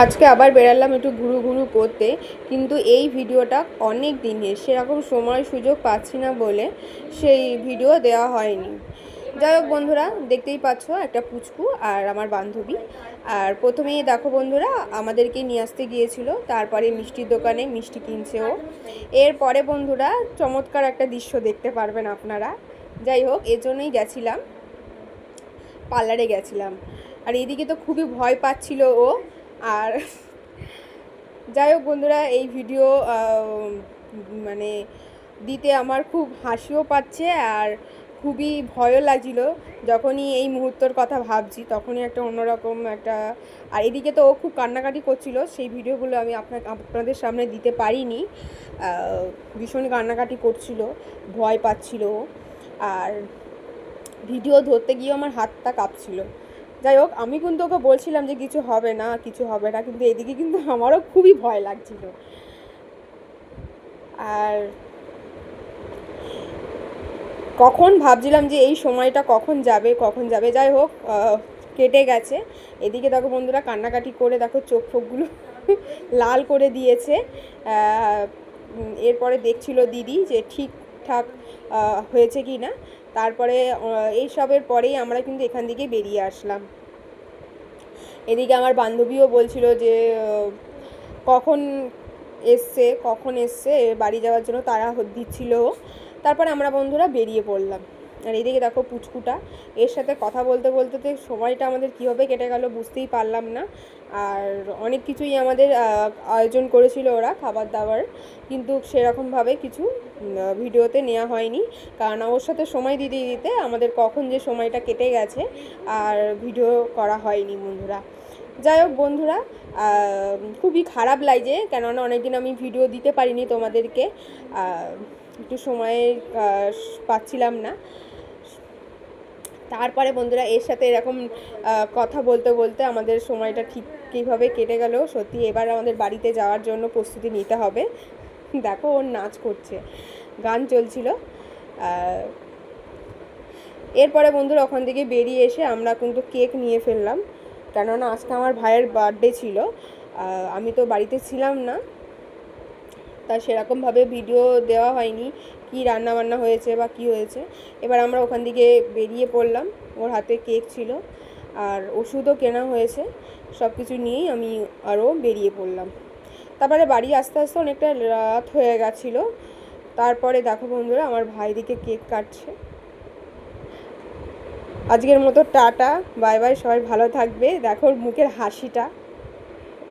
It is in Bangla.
আজকে আবার বেরালাম একটু ঘুরু ঘুরু করতে, কিন্তু এই ভিডিওটা অনেক দিনের, সেরকম সময় সুযোগ পাচ্ছি না বলে সেই ভিডিও দেওয়া হয়নি। যাই হোক বন্ধুরা, দেখতেই পাচ্ছ একটা পুচকু আর আমার বান্ধবী। আর প্রথমেই দেখো বন্ধুরা, আমাদেরকে নিয়ে আসতে গিয়েছিল, তারপরে মিষ্টির দোকানে মিষ্টি কিনছে ও। এরপরে বন্ধুরা চমৎকার একটা দৃশ্য দেখতে পারবেন আপনারা। যাই হোক, এর জন্যই গেছিলাম, পার্লারে গেছিলাম। আর এদিকে তো খুবই ভয় পাচ্ছিল ও। আর যাই হোক বন্ধুরা, এই ভিডিও মানে দিতে আমার খুব হাসিও পাচ্ছে আর খুবই ভয়ও লাগছিল। যখনই এই মুহূর্তের কথা ভাবছি তখনই একটা অন্যরকম একটা। আর এদিকে তো ও খুব কান্নাকাটি করছিল, সেই ভিডিওগুলো আমি আপনাদের সামনে দিতে পারিনি। ভীষণ কান্নাকাটি করছিল, ভয় পাচ্ছিল। আর ভিডিও ধরতে গিয়ে আমার হাতটা কাঁপছিল। যাই হোক, আমি কিন্তু ওকে বলছিলাম যে কিছু হবে না, কিছু হবে না, কিন্তু এদিকে কিন্তু আমারও খুবই ভয় লাগছিল। আর কখন ভাবছিলাম যে এই সময়টা কখন যাবে কখন যাবে। যাই হোক, কেটে গেছে। এদিকে দেখো বন্ধুরা, কান্নাকাটি করে দেখো চোখ ফোকগুলো লাল করে দিয়েছে। এরপরে দেখছিল দিদি যে ঠিকঠাক হয়েছে কি না। তারপরে এইসবের পরেই আমরা কিন্তু এখান থেকে বেরিয়ে আসলাম। এদিকে আমার বান্ধবীও বলছিল যে কখন কখন এসছে বাড়ি যাওয়ার জন্য তারা দিচ্ছিল। তারপরে আমরা বন্ধুরা বেরিয়ে পড়লাম। আর এদিকে দেখো পুচকুটা, এর সাথে কথা বলতে বলতে তো সময়টা আমাদের কীভাবে কেটে গেল বুঝতেই পারলাম না। আর অনেক কিছুই আমাদের আয়োজন করেছিল ওরা, খাবার দাবার, কিন্তু সেরকমভাবে কিছু ভিডিওতে নেওয়া হয়নি, কারণ ওর সাথে সময় দিতে দিতে আমাদের কখন যে সময়টা কেটে গেছে আর ভিডিও করা হয়নি বন্ধুরা। যাই হোক বন্ধুরা, খুবই খারাপ লাগছে, কেননা অনেকদিন আমি ভিডিও দিতে পারিনি তোমাদেরকে, একটু সময় পাচ্ছিলাম না। তারপরে বন্ধুরা এর সাথে এরকম কথা বলতে বলতে আমাদের সময়টা ঠিক কীভাবে কেটে গেল। সত্যি এবার আমাদের বাড়িতে যাওয়ার জন্য প্রস্তুতি নিতে হবে। দেখো ওর নাচ করছে, গান চলছিল। এরপরে বন্ধুরা ওখান থেকে বেরিয়ে এসে আমরা কিন্তু কেক নিয়ে ফেললাম, কেননা আজকে আমার ভাইয়ের বার্থডে ছিল। আমি তো বাড়িতে ছিলাম না, তাই সেরকমভাবে ভিডিও দেওয়া হয়নি কি রান্না বান্না হয়েছে বা কি হয়েছে। এবার আমরা ওখান থেকে বেরিয়ে পড়লাম, ওর হাতে কেক ছিল আর ওষুধও কেনা হয়েছে। সব কিছু নিয়েই আমি আরও বেরিয়ে পড়লাম। তারপরে বাড়ি আস্তে আস্তে অনেকটা রাত হয়ে গেছিলো। তারপরে দেখো বন্ধুরা, আমার ভাই দিকে কেক কাটছে। আজকের মতো টাটা, বাই বাই, সবাই ভালো থাকবে। দেখো মুখের হাসিটা।